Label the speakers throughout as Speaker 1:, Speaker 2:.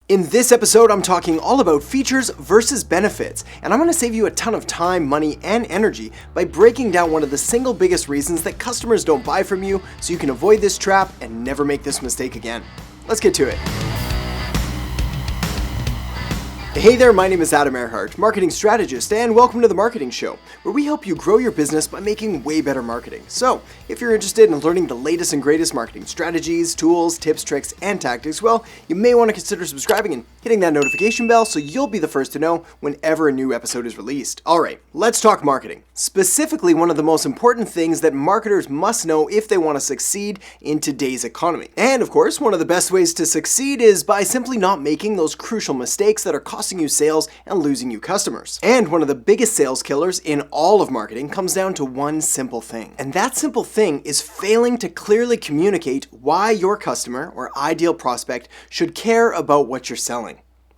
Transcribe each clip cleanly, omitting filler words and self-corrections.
Speaker 1: In this episode, I'm talking all about features versus benefits, and I'm going to save you a ton of time, money, and energy by breaking down one of the single biggest reasons that customers don't buy from you so you can avoid this trap and never make this mistake again. Let's get to it. Hey there, my name is Adam Erhart, marketing strategist, and welcome to The Marketing Show, where we help you grow your business by making way better marketing. So, if you're interested in learning the latest and greatest marketing strategies, tools, tips, tricks, and tactics, well, you may want to consider subscribing and hitting that notification bell so you'll be the first to know whenever a new episode is released. Alright, let's talk marketing. Specifically, one of the most important things that marketers must know if they want to succeed in today's economy. And of course, one of the best ways to succeed is by simply not making those crucial mistakes that are costing you sales and losing you customers. And one of the biggest sales killers in all of marketing comes down to one simple thing. And that simple thing is failing to clearly communicate why your customer or ideal prospect should care about what you're selling.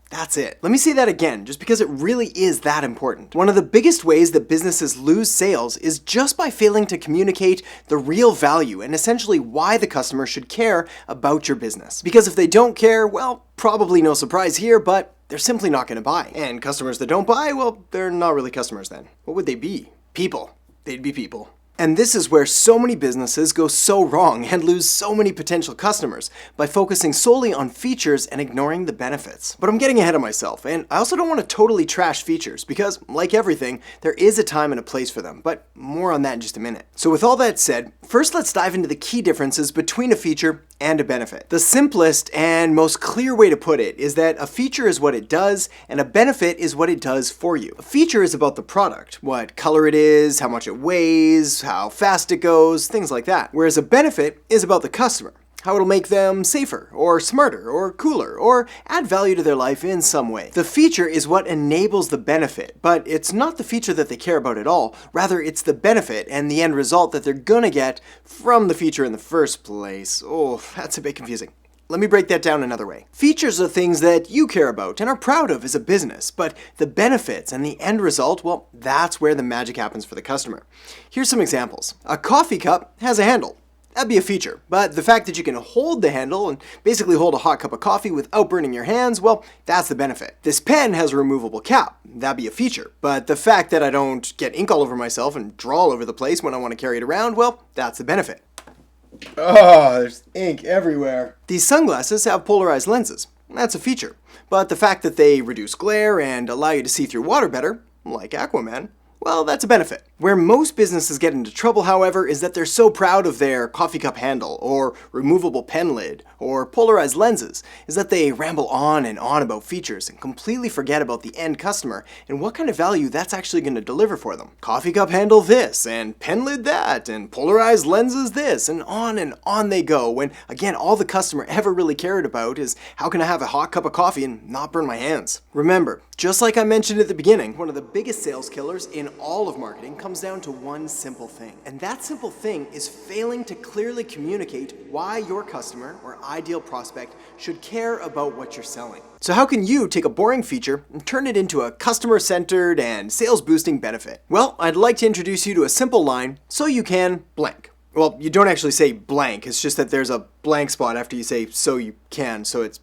Speaker 1: That's it. Let me say that again, just because it really is that important. One of the biggest ways that businesses lose sales is just by failing to communicate the real value and essentially why the customer should care about your business. Because if they don't care, well, probably no surprise here, but they're simply not going to buy. And customers that don't buy, well, they're not really customers then. What would they be? People. They'd be people. And this is where so many businesses go so wrong and lose so many potential customers by focusing solely on features and ignoring the benefits. But I'm getting ahead of myself, and I also don't want to totally trash features because, like everything, there is a time and a place for them, but more on that in just a minute. So with all that said, first let's dive into the key differences between a feature and a benefit. The simplest and most clear way to put it is that a feature is what it does and a benefit is what it does for you. A feature is about the product, what color it is, how much it weighs, how fast it goes, things like that. Whereas a benefit is about the customer, how it'll make them safer, or smarter, or cooler, or add value to their life in some way. The feature is what enables the benefit, but it's not the feature that they care about at all. Rather, it's the benefit and the end result that they're gonna get from the feature in the first place. Oh, that's a bit confusing. Let me break that down another way. Features are things that you care about and are proud of as a business, but the benefits and the end result, well, that's where the magic happens for the customer. Here's some examples. A coffee cup has a handle. That'd be a feature, but the fact that you can hold the handle and basically hold a hot cup of coffee without burning your hands, well, that's the benefit. This pen has a removable cap. That'd be a feature, but the fact that I don't get ink all over myself and draw all over the place when I want to carry it around, well, that's the benefit. Oh, there's ink everywhere. These sunglasses have polarized lenses. That's a feature, but the fact that they reduce glare and allow you to see through water better, like Aquaman, well, that's a benefit. Where most businesses get into trouble, however, is that they're so proud of their coffee cup handle, or removable pen lid, or polarized lenses, is that they ramble on and on about features and completely forget about the end customer and what kind of value that's actually going to deliver for them. Coffee cup handle this, and pen lid that, and polarized lenses this, and on they go, when, again, all the customer ever really cared about is how can I have a hot cup of coffee and not burn my hands? Remember, just like I mentioned at the beginning, one of the biggest sales killers in all of marketing comes down to one simple thing. And that simple thing is failing to clearly communicate why your customer or ideal prospect should care about what you're selling. So how can you take a boring feature and turn it into a customer-centered and sales-boosting benefit? Well, I'd like to introduce you to a simple line, so you can blank. Well, you don't actually say blank, it's just that there's a blank spot after you say so you can, so it's...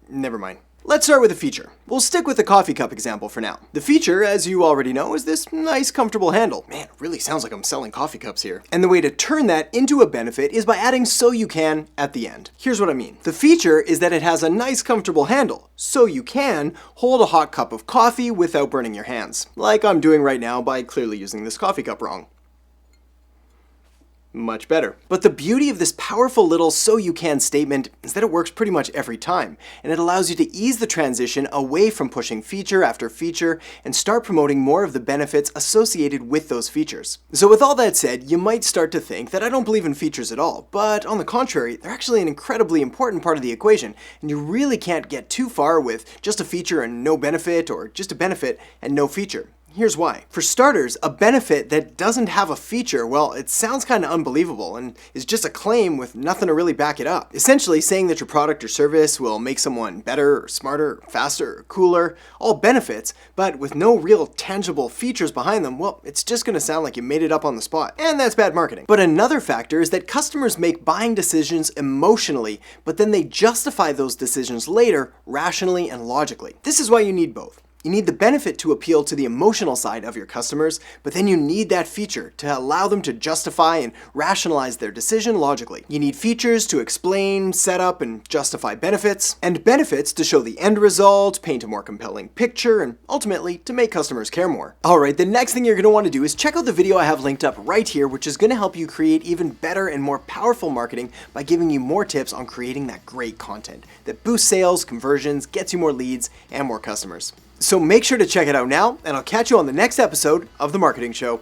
Speaker 1: never mind. Let's start with a feature. We'll stick with the coffee cup example for now. The feature, as you already know, is this nice, comfortable handle. Man, it really sounds like I'm selling coffee cups here. And the way to turn that into a benefit is by adding so you can at the end. Here's what I mean. The feature is that it has a nice, comfortable handle, so you can hold a hot cup of coffee without burning your hands, like I'm doing right now by clearly using this coffee cup wrong. Much better. But the beauty of this powerful little so you can statement is that it works pretty much every time, and it allows you to ease the transition away from pushing feature after feature and start promoting more of the benefits associated with those features. So with all that said, you might start to think that I don't believe in features at all, but on the contrary, they're actually an incredibly important part of the equation, and you really can't get too far with just a feature and no benefit, or just a benefit and no feature. Here's why. For starters, a benefit that doesn't have a feature, well, it sounds kind of unbelievable and is just a claim with nothing to really back it up. Essentially saying that your product or service will make someone better or smarter, or faster, or cooler, all benefits, but with no real tangible features behind them, well, it's just going to sound like you made it up on the spot. And that's bad marketing. But another factor is that customers make buying decisions emotionally, but then they justify those decisions later rationally and logically. This is why you need both. You need the benefit to appeal to the emotional side of your customers, but then you need that feature to allow them to justify and rationalize their decision logically. You need features to explain, set up, and justify benefits, and benefits to show the end result, paint a more compelling picture, and ultimately to make customers care more. Alright, the next thing you're going to want to do is check out the video I have linked up right here, which is going to help you create even better and more powerful marketing by giving you more tips on creating that great content that boosts sales, conversions, gets you more leads, and more customers. So make sure to check it out now, and I'll catch you on the next episode of The Marketing Show.